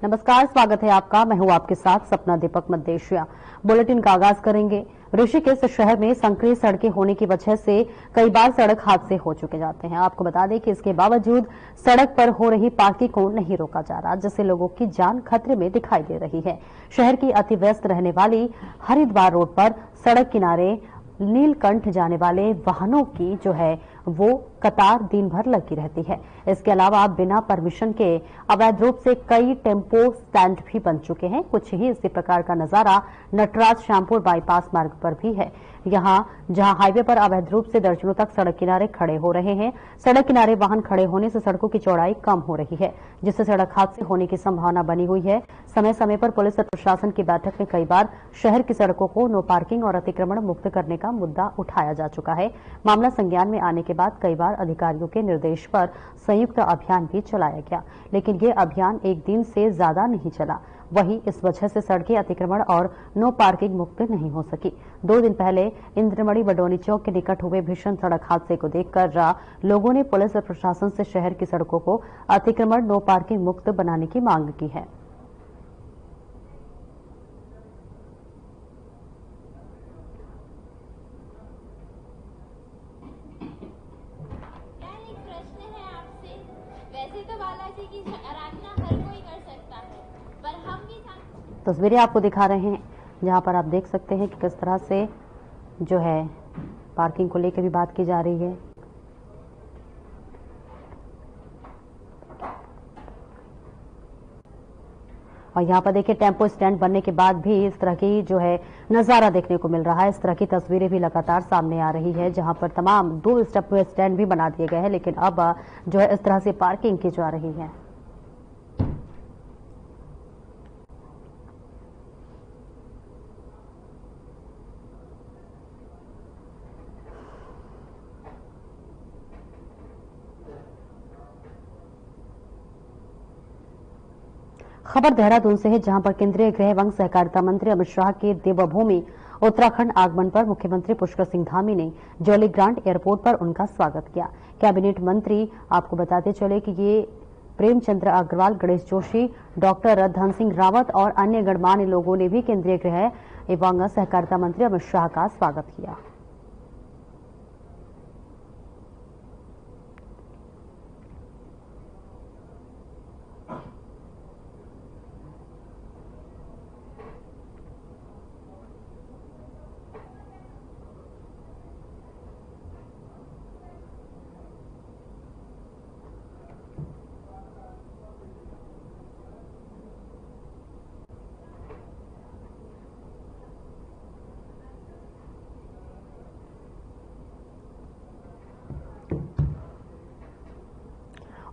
नमस्कार, स्वागत है आपका। मैं हूं आपके साथ सपना दीपक मदेशिया। बुलेटिन का आगाज करेंगे। ऋषिकेश शहर में संकीर्ण सड़कें होने की वजह से कई बार सड़क हादसे हो चुके जाते हैं। आपको बता दें कि इसके बावजूद सड़क पर हो रही पार्किंग को नहीं रोका जा रहा, जिससे लोगों की जान खतरे में दिखाई दे रही है। शहर की अति व्यस्त रहने वाली हरिद्वार रोड पर सड़क किनारे नीलकंठ जाने वाले वाहनों की जो है वो कतार दिन भर लगी रहती है। इसके अलावा बिना परमिशन के अवैध रूप से कई टेम्पो स्टैंड भी बन चुके हैं। कुछ ही इसी प्रकार का नजारा नटराज श्यामपुर बाईपास मार्ग पर भी है। जहां हाईवे पर अवैध रूप से दर्जनों तक सड़क किनारे खड़े हो रहे हैं। सड़क किनारे वाहन खड़े होने से सड़कों की चौड़ाई कम हो रही है, जिससे सड़क हादसे होने की संभावना बनी हुई है। समय समय पर पुलिस और प्रशासन की बैठक में कई बार शहर की सड़कों को नो पार्किंग और अतिक्रमण मुक्त करने का मुद्दा उठाया जा चुका है। मामला संज्ञान में आने के बाद कई बार अधिकारियों के निर्देश पर संयुक्त अभियान भी चलाया गया, लेकिन ये अभियान एक दिन से ज्यादा नहीं चला। वहीं इस वजह से सड़कें अतिक्रमण और नो पार्किंग मुक्त नहीं हो सकी। 2 दिन पहले इंद्रमणि बडोनी चौक के निकट हुए भीषण सड़क हादसे को देखकर लोगों ने पुलिस और प्रशासन से शहर की सड़कों को अतिक्रमण नो पार्किंग मुक्त बनाने की मांग की है। वैसे तो बालाजी की आराधना हर कोई कर सकता है, पर हम भी तस्वीरें आपको दिखा रहे हैं, जहां पर आप देख सकते हैं कि किस तरह से जो है पार्किंग को लेकर भी बात की जा रही है। और यहाँ पर देखिए टेम्पो स्टैंड बनने के बाद भी इस तरह की जो है नजारा देखने को मिल रहा है। इस तरह की तस्वीरें भी लगातार सामने आ रही है, जहां पर तमाम 2 स्टेप स्टैंड भी बना दिए गए हैं, लेकिन अब जो है इस तरह से पार्किंग की जा रही है। खबर देहरादून से है, जहां पर केंद्रीय गृह एवं सहकारिता मंत्री अमित शाह के देवभूमि उत्तराखंड आगमन पर मुख्यमंत्री पुष्कर सिंह धामी ने जौली ग्रांट एयरपोर्ट पर उनका स्वागत किया। कैबिनेट मंत्री आपको बताते चले कि ये प्रेमचंद्र अग्रवाल, गणेश जोशी, डॉक्टर धन सिंह रावत और अन्य गणमान्य लोगों ने भी केंद्रीय गृह एवं सहकारिता मंत्री अमित शाह का स्वागत किया।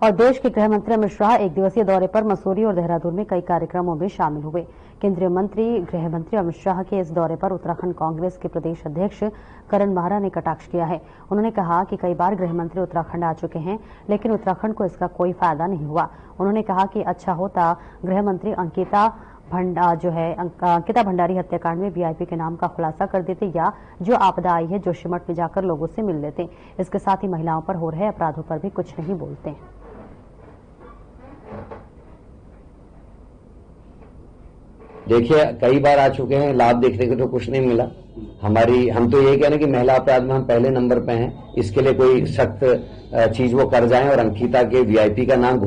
और देश के गृह मंत्री अमित शाह 1 दिवसीय दौरे पर मसूरी और देहरादून में कई कार्यक्रमों में शामिल हुए। केंद्रीय मंत्री गृह मंत्री अमित शाह के इस दौरे पर उत्तराखंड कांग्रेस के प्रदेश अध्यक्ष करण माहरा ने कटाक्ष किया है। उन्होंने कहा कि कई बार गृह मंत्री उत्तराखंड आ चुके हैं, लेकिन उत्तराखंड को इसका कोई फायदा नहीं हुआ। उन्होंने कहा कि अच्छा होता गृह मंत्री अंकिता भंडारी हत्याकांड में वीआईपी के नाम का खुलासा कर देते, या जो आपदा आई है जोशीमठ में जाकर लोगों से मिल लेते। इसके साथ ही महिलाओं पर हो रहे अपराधों पर भी कुछ नहीं बोलते। देखिए कई बार आ चुके हैं, लाभ देखने को तो कुछ नहीं मिला। हम तो ये कह रहे हैं कि महिला अपराध में हम पहले नंबर पे हैं। इसके लिए कोई सख्त चीज वो कर जाएं और अंकिता के वीआईपी का नाम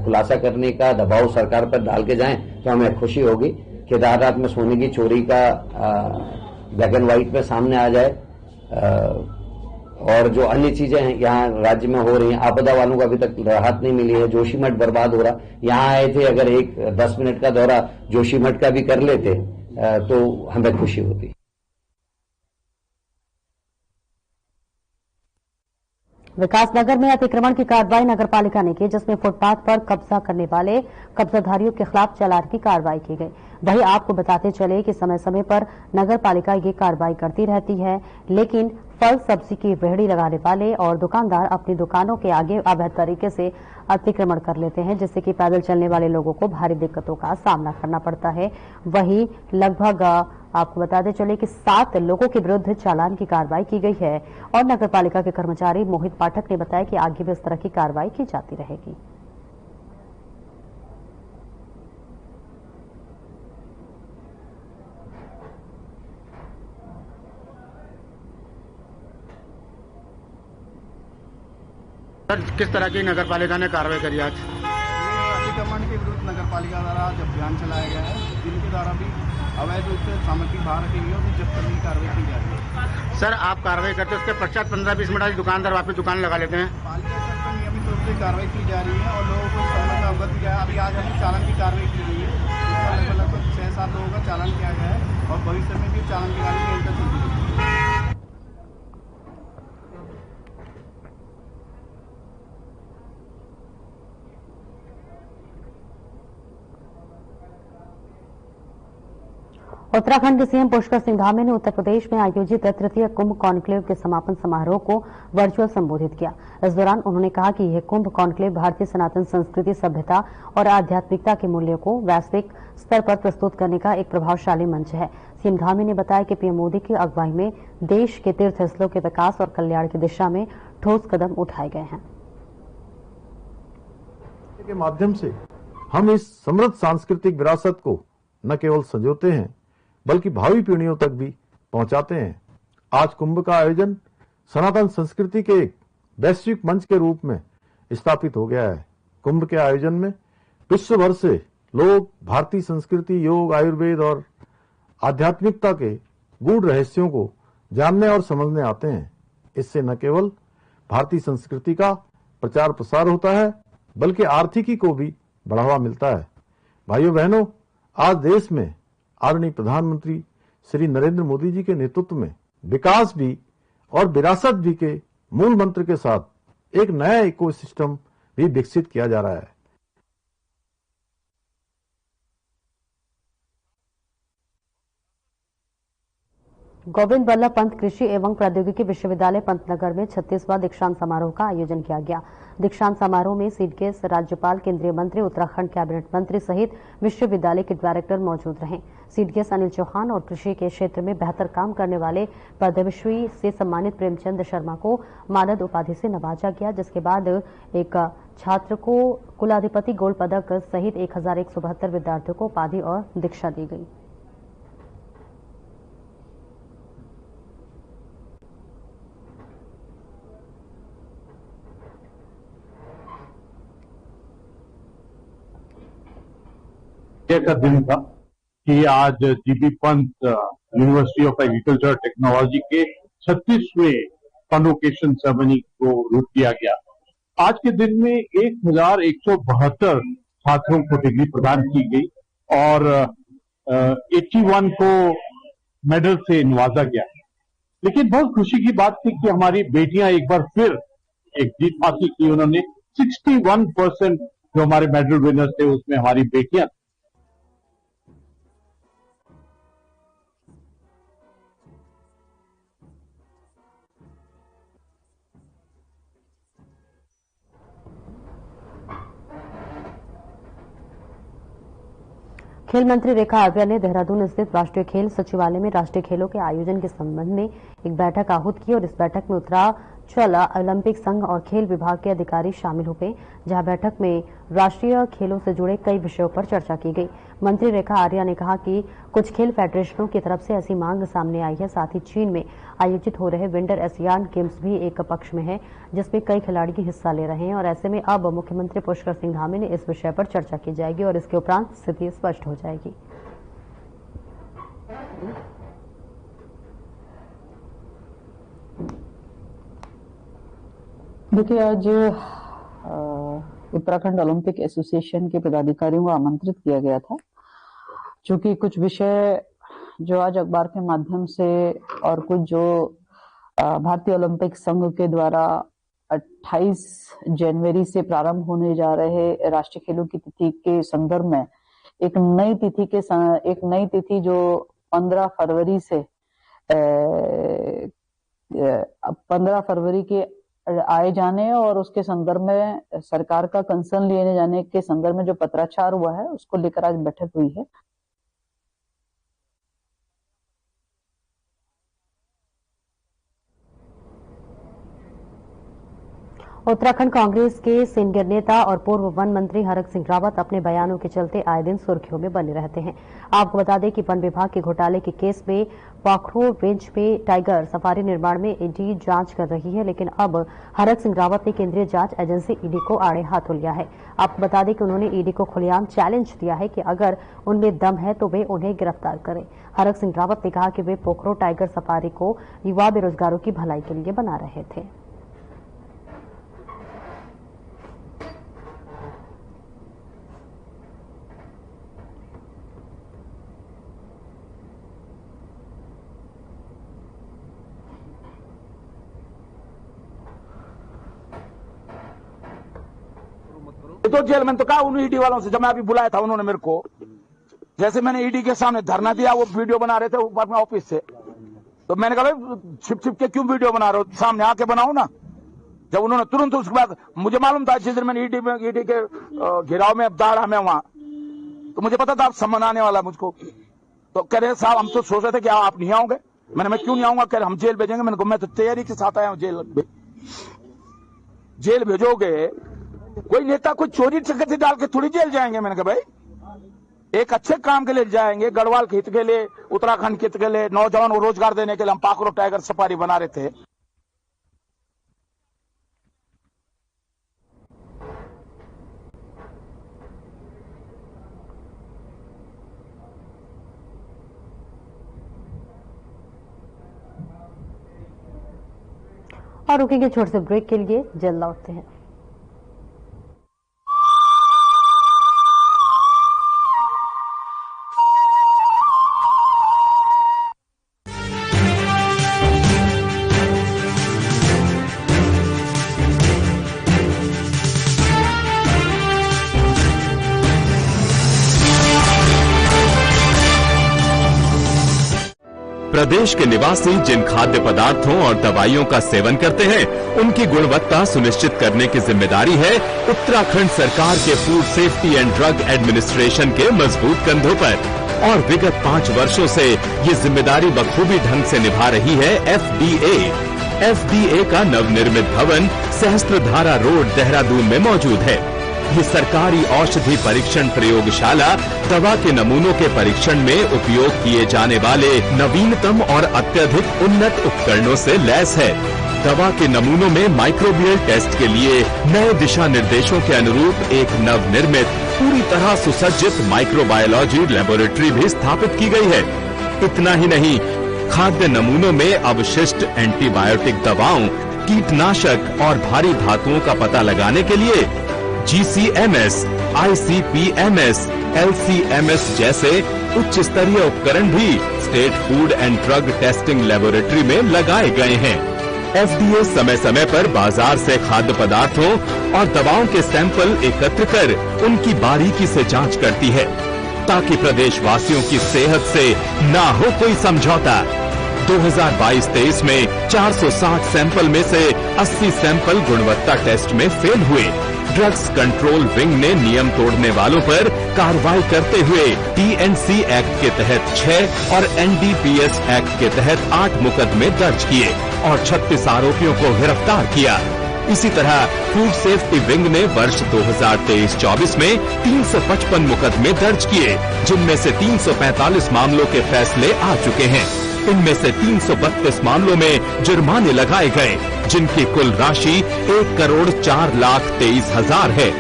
खुलासा करने का दबाव सरकार पर डाल के जाएं तो हमें खुशी होगी। केदारनाथ में सोने की चोरी का ब्लैक एंड व्हाइट में सामने आ जाए, और जो अन्य चीजें हैं यहाँ राज्य में हो रही हैं, आपदा वालों को अभी तक राहत नहीं मिली है, जोशीमठ बर्बाद हो रहा। यहाँ आए थे, अगर 10 मिनट का दौरा जोशीमठ का भी कर लेते तो हमें खुशी होती। विकासनगर में अतिक्रमण की कार्रवाई नगरपालिका ने की, जिसमें फुटपाथ पर कब्जा करने वाले कब्जाधारियों के खिलाफ चालान की कार्रवाई की गई। वहीं आपको बताते चले कि समय समय पर नगरपालिका ये कार्रवाई करती रहती है, लेकिन फल सब्जी की रेहड़ी लगाने वाले और दुकानदार अपनी दुकानों के आगे अवैध तरीके से अतिक्रमण कर लेते हैं, जिससे कि पैदल चलने वाले लोगों को भारी दिक्कतों का सामना करना पड़ता है। वहीं लगभग आपको बताते चले कि 7 लोगों के विरुद्ध चालान की कार्रवाई की गई है और नगरपालिका के कर्मचारी मोहित पाठक ने बताया कि आगे भी इस तरह की कार्रवाई की जाती रहेगी। सर, किस तरह की नगर पालिका ने कार्रवाई करी आज? अतिक्रमण के विरुद्ध नगर पालिका द्वारा आज अभियान चलाया गया है, जिनके द्वारा भी अवैध रूप से सामग्री बाहर रखी गई है, उन्हें जब्त करने की कार्रवाई की जा रही है। सर, आप कार्रवाई करते हैं, उसके पश्चात 15-20 मिनट दुकानदार वापस दुकान लगा लेते हैं। पालिका स्तर पर नियमित रूप से कार्रवाई की जा रही है और लोगों को संबंध में अवगत किया है। अभी आज हमें चालान की कार्रवाई की गई है, जिसमें लगभग 6-7 लोगों का चालान किया गया है और भविष्य में भी चालान की कार्रवाई निरंतर चलती रहेगी। उत्तराखंड के सीएम पुष्कर सिंह धामी ने उत्तर प्रदेश में आयोजित तृतीय कुंभ कॉन्क्लेव के समापन समारोह को वर्चुअल संबोधित किया। इस दौरान उन्होंने कहा कि यह कुंभ कॉन्क्लेव भारतीय सनातन संस्कृति, सभ्यता और आध्यात्मिकता के मूल्यों को वैश्विक स्तर पर प्रस्तुत करने का एक प्रभावशाली मंच है। सीएम धामी ने बताया कि पीएम मोदी की अगुवाई में देश के तीर्थ स्थलों के विकास और कल्याण की दिशा में ठोस कदम उठाए गए हैं। के माध्यम से हम इस समृद्ध सांस्कृतिक विरासत को न केवल संजोते हैं बल्कि भावी पीढ़ियों तक भी पहुंचाते हैं। आज कुंभ का आयोजन सनातन संस्कृति के एक वैश्विक मंच के रूप में स्थापित हो गया है। कुंभ के आयोजन में विश्व भर से लोग भारतीय संस्कृति, योग, आयुर्वेद और आध्यात्मिकता के गूढ़ रहस्यों को जानने और समझने आते हैं। इससे न केवल भारतीय संस्कृति का प्रचार प्रसार होता है बल्कि आर्थिकी को भी बढ़ावा मिलता है। भाइयों बहनों, आज देश में आदरणीय प्रधानमंत्री श्री नरेंद्र मोदी जी के नेतृत्व में विकास भी और विरासत भी के मूल मंत्र के साथ एक नया इकोसिस्टम भी विकसित किया जा रहा है। गोविंद बल्लभ पंत कृषि एवं प्रौद्योगिकी विश्वविद्यालय पंतनगर में 36वां दीक्षांत समारोह का आयोजन किया गया। दीक्षांत समारोह में सीडीएस, राज्यपाल, केंद्रीय मंत्री, उत्तराखंड कैबिनेट मंत्री सहित विश्वविद्यालय के डायरेक्टर मौजूद रहे। सीडीएस अनिल चौहान और कृषि के क्षेत्र में बेहतर काम करने वाले पद्मश्री से सम्मानित प्रेमचंद शर्मा को मानद उपाधि से नवाजा गया, जिसके बाद एक छात्र को कुलाधिपति गोल्ड पदक सहित 1172 विद्यार्थियों को उपाधि और दीक्षा दी गई। का दिन था कि आज GB Pant university of agriculture technology के 36वें कॉन्वोकेशन सेरेमनी को रूप दिया गया। आज के दिन में 1172 छात्रों को डिग्री प्रदान की गई और 81 को मेडल से नवाजा गया। लेकिन बहुत खुशी की बात थी कि हमारी बेटियां एक बार फिर एक जीत हासिल की। उन्होंने 61% जो हमारे मेडल विनर्स थे उसमें हमारी बेटियां। खेल मंत्री रेखा आर्या ने देहरादून स्थित राष्ट्रीय खेल सचिवालय में राष्ट्रीय खेलों के आयोजन के संबंध में एक बैठक आहूत की और इस बैठक में उत्तरांचल ओलंपिक संघ और खेल विभाग के अधिकारी शामिल हुए, जहां बैठक में राष्ट्रीय खेलों से जुड़े कई विषयों पर चर्चा की गई। मंत्री रेखा आर्या ने कहा कि कुछ खेल फेडरेशनों की तरफ से ऐसी मांग सामने आई है। साथ ही चीन में आयोजित हो रहे विंटर एशियान गेम्स भी एक पक्ष में है, जिसमें कई खिलाड़ी हिस्सा ले रहे हैं और ऐसे में अब मुख्यमंत्री पुष्कर सिंह धामी ने इस विषय पर चर्चा की जाएगी और इसके उपरांत स्थिति स्पष्ट हो जाएगी। देखिए, आज उत्तराखंड ओलंपिक एसोसिएशन के पदाधिकारियों को आमंत्रित किया गया था, चूंकि कुछ विषय जो आज अखबार के माध्यम से और कुछ जो भारतीय ओलंपिक संघ के द्वारा 28 जनवरी से प्रारंभ होने जा रहे राष्ट्रीय खेलों की तिथि के संदर्भ में एक नई तिथि जो 15 फरवरी से 15 फरवरी के आए जाने और उसके संदर्भ में सरकार का कंसर्न लेने जाने के संदर्भ में जो पत्राचार हुआ है, उसको लेकर आज बैठक हुई है। उत्तराखंड कांग्रेस के सीनियर नेता और पूर्व वन मंत्री हरक सिंह रावत अपने बयानों के चलते आए दिन सुर्खियों में बने रहते हैं। आपको बता दें कि वन विभाग के घोटाले के केस में पाखरो रेंज में टाइगर सफारी निर्माण में ईडी जांच कर रही है, लेकिन अब हरक सिंह रावत ने केंद्रीय जांच एजेंसी ईडी को आड़े हाथों लिया है। आपको बता दें कि उन्होंने ईडी को खुलेआम चैलेंज दिया है कि अगर उनमें दम है तो वे उन्हें गिरफ्तार करें। हरक सिंह रावत ने कहा कि वे पोखरो टाइगर सफारी को युवा बेरोजगारों की भलाई के लिए बना रहे थे। तो जेल में तो कहा उन ईडी वालों से, जब मैं अभी बुलाया था उन्होंने मेरे को, जैसे मैंने ईडी के सामने धरना दिया, वो वीडियो बना रहे थे ऊपर में ऑफिस से, तो मैंने कहा छिप छिप के क्यों वीडियो बना रहे हो, सामने आके बनाओ ना। जब उन्होंने तुरंत उसके बाद, मुझे मालूम था जिस दिन मैंने ईडी के घेराव में दाड़ा में वहां, तो मुझे पता था आप सम्मान आने वाला मुझको। तो कह रहे साहब हम तो सोच रहे थे कि आप नहीं आओगे। मैं क्यों नहीं आऊंगा, कह रहे हम जेल भेजेंगे। मैंने कहा मैं तो तैयारी के साथ आया हूं, जेल भेजोगे, कोई नेता कोई चोरी चक्कर डाल के थोड़ी जेल जाएंगे। मैंने कहा भाई एक अच्छे काम के लिए जाएंगे, गढ़वाल के हित के लिए, उत्तराखंड के हित के लिए, नौजवान को रोजगार देने के लिए हम पाखरो टाइगर सफारी बना रहे थे। और रुकेंगे छोटे से ब्रेक के लिए, जल्द लौटते हैं। प्रदेश के निवासी जिन खाद्य पदार्थों और दवाइयों का सेवन करते हैं, उनकी गुणवत्ता सुनिश्चित करने की जिम्मेदारी है उत्तराखंड सरकार के food safety and drug administration के मजबूत कंधों पर। और विगत 5 वर्षों से ये जिम्मेदारी बखूबी ढंग से निभा रही है FDA। FDA का नवनिर्मित भवन सहस्त्रधारा रोड देहरादून में मौजूद है। ये सरकारी औषधि परीक्षण प्रयोगशाला दवा के नमूनों के परीक्षण में उपयोग किए जाने वाले नवीनतम और अत्यधिक उन्नत उपकरणों से लैस है। दवा के नमूनों में माइक्रोबियल टेस्ट के लिए नए दिशा निर्देशों के अनुरूप एक नवनिर्मित पूरी तरह सुसज्जित माइक्रोबायोलॉजी लेबोरेटरी भी स्थापित की गई है। इतना ही नहीं, खाद्य नमूनों में अवशिष्ट एंटीबायोटिक दवाओं, कीटनाशक और भारी धातुओं का पता लगाने के लिए GCMS, ICP-MS, LC-MS जैसे उच्च स्तरीय उपकरण भी state food and drug testing laboratory में लगाए गए हैं। FDA समय समय पर बाजार से खाद्य पदार्थों और दवाओं के सैंपल एकत्र कर उनकी बारीकी से जांच करती है, ताकि प्रदेशवासियों की सेहत से ना हो कोई समझौता। 2022-23 में 460 सैंपल में से 80 सैंपल गुणवत्ता टेस्ट में फेल हुए। ड्रग्स कंट्रोल विंग ने नियम तोड़ने वालों पर कार्रवाई करते हुए TNC एक्ट के तहत 6 और NDPS एक्ट के तहत 8 मुकदमे दर्ज किए और 36 आरोपियों को गिरफ्तार किया। इसी तरह फूड सेफ्टी विंग ने वर्ष 2023-24 में 355 मुकदमे दर्ज किए, जिनमें से 345 मामलों के फैसले आ चुके हैं। इनमें से 332 मामलों में जुर्माने लगाए गए, जिनकी कुल राशि 1,04,23,000 है।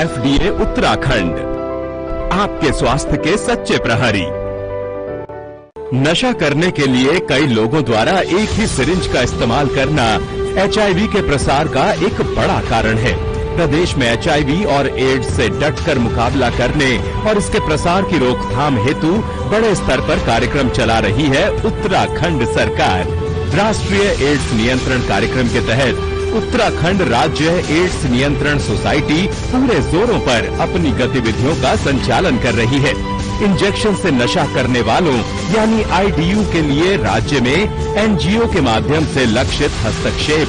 FDA उत्तराखंड, आपके स्वास्थ्य के सच्चे प्रहरी। नशा करने के लिए कई लोगों द्वारा एक ही सिरिंज का इस्तेमाल करना HIV के प्रसार का एक बड़ा कारण है। प्रदेश में HIV और एड्स से डटकर मुकाबला करने और इसके प्रसार की रोकथाम हेतु बड़े स्तर पर कार्यक्रम चला रही है उत्तराखंड सरकार। राष्ट्रीय एड्स नियंत्रण कार्यक्रम के तहत उत्तराखंड राज्य एड्स नियंत्रण सोसाइटी पूरे जोरों पर अपनी गतिविधियों का संचालन कर रही है। इंजेक्शन से नशा करने वालों यानी IDU के लिए राज्य में NGO के माध्यम से लक्षित हस्तक्षेप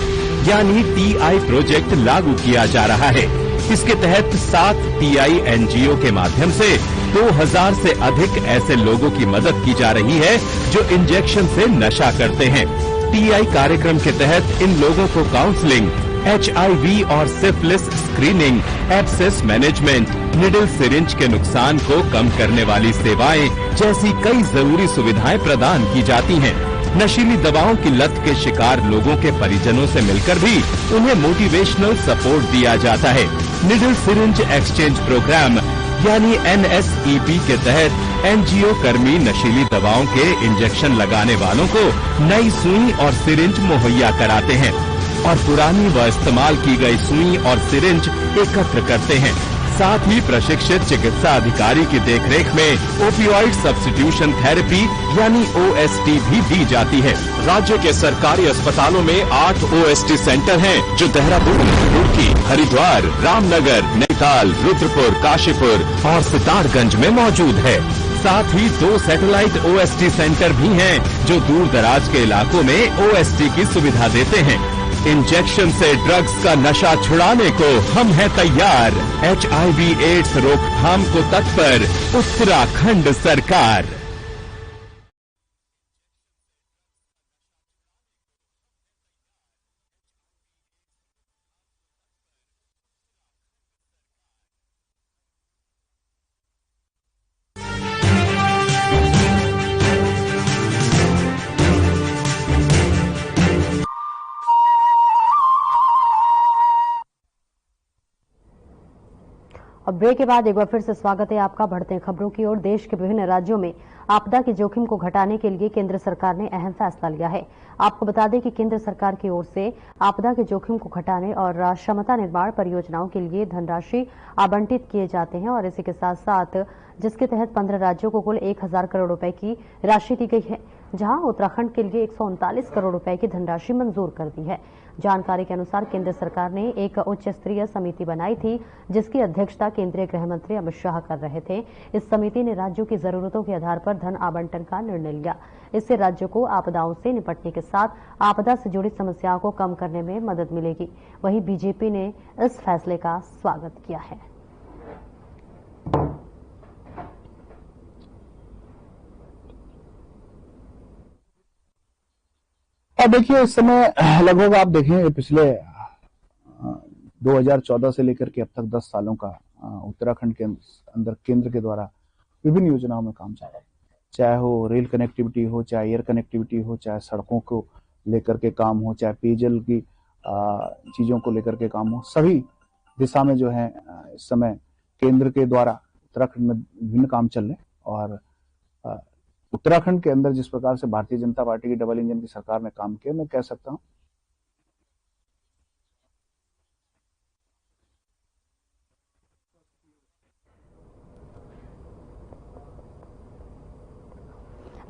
यानी TI प्रोजेक्ट लागू किया जा रहा है। इसके तहत 7 TI NGO के माध्यम से 2000 से अधिक ऐसे लोगों की मदद की जा रही है जो इंजेक्शन से नशा करते हैं। TI कार्यक्रम के तहत इन लोगों को काउंसलिंग, HIV और syphilis screening, abscess management, needle syringe के नुकसान को कम करने वाली सेवाएं जैसी कई जरूरी सुविधाएं प्रदान की जाती हैं। नशीली दवाओं की लत के शिकार लोगों के परिजनों से मिलकर भी उन्हें मोटिवेशनल सपोर्ट दिया जाता है। निडल सिरिंज एक्सचेंज प्रोग्राम यानी NSEP के तहत NGO कर्मी नशीली दवाओं के इंजेक्शन लगाने वालों को नई सुई और सिरिंज मुहैया कराते हैं और पुरानी व इस्तेमाल की गई सुई और सिरिंज एकत्र करते हैं। साथ ही प्रशिक्षित चिकित्सा अधिकारी की देखरेख में ओपियोइड सब्स्टिट्यूशन थेरेपी यानी OST भी दी जाती है। राज्य के सरकारी अस्पतालों में 8 OST सेंटर हैं जो देहरादून, रुड़की, हरिद्वार, रामनगर, नैनीताल, रुद्रपुर, काशीपुर और सितारगंज में मौजूद है। साथ ही 2 सैटेलाइट OST सेंटर भी हैं जो दूर दराज के इलाकों में OST की सुविधा देते हैं। इंजेक्शन से ड्रग्स का नशा छुड़ाने को हम हैं तैयार। HIV/AIDS रोकथाम को तत्पर उत्तराखंड सरकार। अब ब्रेक के बाद एक बार फिर से स्वागत है आपका। बढ़ते हैं खबरों की ओर। देश के विभिन्न राज्यों में आपदा के जोखिम को घटाने के लिए केंद्र सरकार ने अहम फैसला लिया है। आपको बता दें कि केंद्र सरकार की ओर से आपदा के जोखिम को घटाने और क्षमता निर्माण परियोजनाओं के लिए धनराशि आवंटित किए जाते हैं और इसी के साथ साथ जिसके तहत 15 राज्यों को कुल 1000 करोड़ रुपए की राशि दी गई है, जहां उत्तराखंड के लिए 139 करोड़ रुपए की धनराशि मंजूर कर दी है। जानकारी के अनुसार केंद्र सरकार ने एक उच्च स्तरीय समिति बनाई थी जिसकी अध्यक्षता केंद्रीय गृह मंत्री अमित शाह कर रहे थे। इस समिति ने राज्यों की जरूरतों के आधार पर धन आवंटन का निर्णय लिया। इससे राज्यों को आपदाओं से निपटने के साथ आपदा से जुड़ी समस्याओं को कम करने में मदद मिलेगी। वहीं बीजेपी ने इस फैसले का स्वागत किया है। और देखिए इस समय लगभग आप देखें पिछले 2014 से लेकर के अब तक 10 सालों का उत्तराखंड के अंदर केंद्र के द्वारा विभिन्न योजनाओं में काम चल रहा है। चाहे हो रेल कनेक्टिविटी हो, चाहे एयर कनेक्टिविटी हो, चाहे सड़कों को लेकर के काम हो, चाहे पेयजल की चीजों को लेकर के काम हो, सभी दिशा में जो है इस समय केंद्र के द्वारा उत्तराखंड में विभिन्न काम चल रहे। और उत्तराखंड के अंदर जिस प्रकार से भारतीय जनता पार्टी की डबल इंजन की सरकार ने काम किया, मैं कह सकता हूं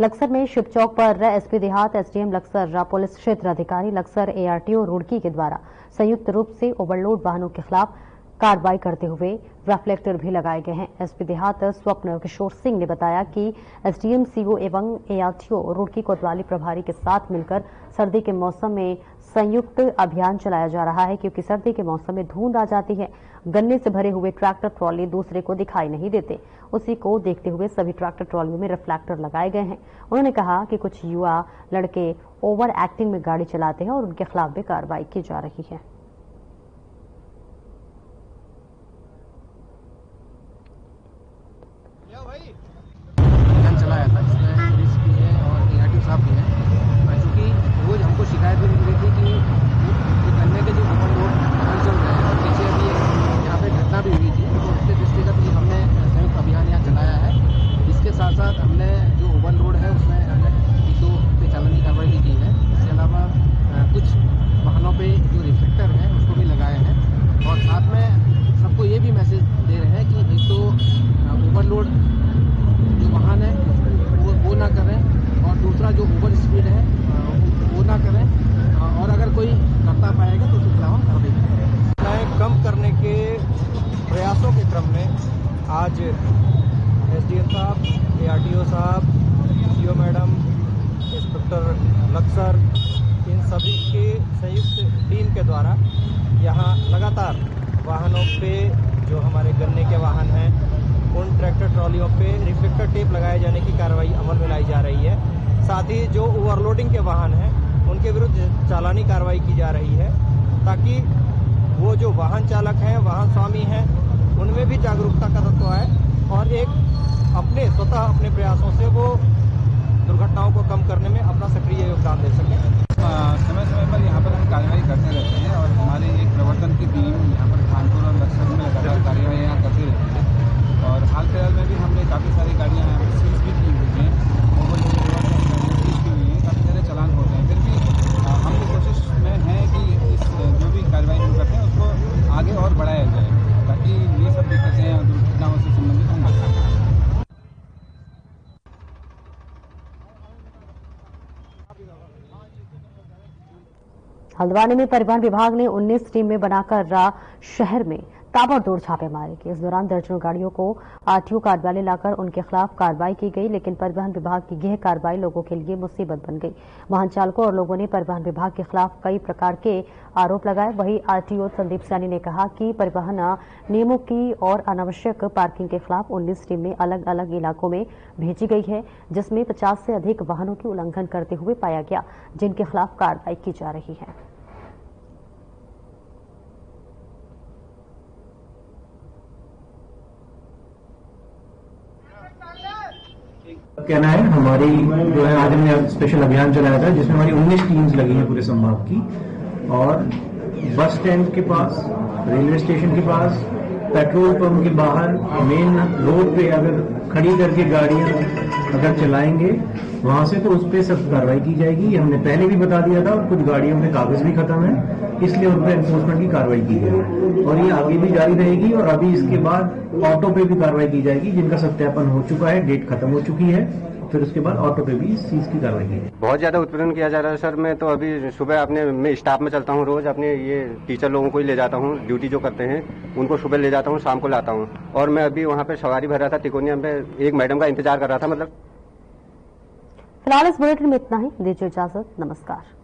लक्सर में शिव चौक पर एसपी देहात, एसडीएम लक्सर, पुलिस क्षेत्र अधिकारी लक्सर, ARTO रुड़की के द्वारा संयुक्त रूप से ओवरलोड वाहनों के खिलाफ कार्रवाई करते हुए रिफ्लेक्टर भी लगाए गए हैं। एसपी देहात स्वप्न किशोर सिंह ने बताया कि एसडीएम CO एवं ARTO रुड़की कोतवाली प्रभारी के साथ मिलकर सर्दी के मौसम में संयुक्त अभियान चलाया जा रहा है, क्योंकि सर्दी के मौसम में धुंध आ जाती है। गन्ने से भरे हुए ट्रैक्टर ट्रॉली दूसरे को दिखाई नहीं देते। उसी को देखते हुए सभी ट्रैक्टर ट्रॉलियों में रिफ्लेक्टर लगाए गए हैं। उन्होंने कहा कि कुछ युवा लड़के ओवर एक्टिंग में गाड़ी चलाते हैं और उनके खिलाफ भी कार्रवाई की जा रही है। चलाया था जिसमें पुलिस भी है और ARTO साहब भी है, क्योंकि रोज हमको शिकायत भी मिल रही थी कि गन्ने के जो ओवरलोड चल रहे हैं और पीछे अभी यहाँ पे घटना भी हुई थी, तो उसके दृष्टिगत भी हमने संयुक्त अभियान यहाँ चलाया है। इसके साथ साथ हमने जो ओवरलोड है उसमें 2 पे चालानी कार्रवाई की है। इसके अलावा कुछ वाहनों पे जो रिफ्लेक्टर है उसको भी लगाए हैं और साथ में सबको ये भी मैसेज दे रहे हैं कि एक तो ओवरलोड जो वाहन है वो ना करें और दूसरा जो ओवर स्पीड है वो ना करें और अगर कोई करता पाएगा तो उसके खिलाफ कार्रवाई करें। कम करने के प्रयासों के क्रम में आज एसडीएम साहब, ARTO साहब, CO मैडम, इंस्पेक्टर लक्सर, इन सभी के संयुक्त टीम के द्वारा यहाँ लगातार वाहनों पे जो हमारे गन्ने के वाहन हैं उन ट्रैक्टर ट्रॉलियों पे रिफ्लेक्टर टेप लगाए जाने की कार्रवाई अमल में लाई जा रही है। साथ ही जो ओवरलोडिंग के वाहन हैं उनके विरुद्ध चालानी कार्रवाई की जा रही है ताकि वो जो वाहन चालक हैं, वाहन स्वामी हैं, उनमें भी जागरूकता का तत्व आए और एक स्वतः अपने प्रयासों से वो दुर्घटनाओं को कम करने में अपना सक्रिय योगदान दे सकें। समय समय पर यहाँ पर हम कार्रवाई करते रहते हैं और हमारी एक प्रवर्तन की टीम यहाँ पर कानपुर और लक्सर में लगातार कार्यवाही करती रहती है और हाल फिलहाल में भी हमने काफ़ी सारी गाड़ियाँ यहाँ पर सीज भी की हुई हैं, सीज की हुई हैं, काफ़ी सारे चालान होते हैं। फिर भी हम ये कोशिश में हैं कि इस जो भी कार्रवाई हम करते हैं उसको आगे और बढ़ाया जाए ताकि ये सब दिक्कतें और दुर्घटनाओं से संबंधित हम बच सकें। हल्द्वानी में परिवहन विभाग ने 19 टीम में बनाकर शहर में ताबड़तोड़ छापेमारी की। इस दौरान दर्जनों गाड़ियों को आरटीओ कार्यालय लाकर उनके खिलाफ कार्रवाई की गई, लेकिन परिवहन विभाग की यह कार्रवाई लोगों के लिए मुसीबत बन गई। वाहन चालकों और लोगों ने परिवहन विभाग के खिलाफ कई प्रकार के आरोप लगाए। वहीं आरटीओ संदीप सैनी ने कहा कि परिवहन नियमों की और अनावश्यक पार्किंग के खिलाफ 19 टीमें अलग अलग इलाकों में भेजी गई है, जिसमें 50 से अधिक वाहनों की उल्लंघन करते हुए पाया गया, जिनके खिलाफ कार्रवाई की जा रही है। कहना है हमारी जो है आज हमने स्पेशल अभियान चलाया था जिसमें हमारी 19 टीम्स लगी हैं पूरे संभाग की और बस स्टैंड के पास, रेलवे स्टेशन के पास, पेट्रोल पंप के बाहर, मेन रोड पे अगर खड़ी करके गाड़ियां अगर चलाएंगे वहां से तो उस पर सख्त कार्रवाई की जाएगी। हमने पहले भी बता दिया था और कुछ गाड़ियों में कागज भी खत्म है, इसलिए उन पर एनफोर्समेंट की कार्रवाई की गई और ये आगे भी जारी रहेगी। और अभी इसके बाद ऑटो पे भी कार्रवाई की जाएगी जिनका सत्यापन हो चुका है, डेट खत्म हो चुकी है, फिर उसके बाद ऑटो पे भी इस चीज की कार्रवाई की। बहुत ज्यादा उत्पीड़न किया जा रहा है सर। मैं तो अभी सुबह मैं स्टाफ में चलता हूँ, रोज अपने ये टीचर लोगों को ही ले जाता हूँ, ड्यूटी जो करते हैं उनको सुबह ले जाता हूँ, शाम को लाता हूँ। और मैं अभी वहाँ पे सवारी भर रहा था तिकोनिया में, एक मैडम का इंतजार कर रहा था। मतलब फिलहाल इस बुलेटिन में इतना ही। दीजिए इजाजत, नमस्कार।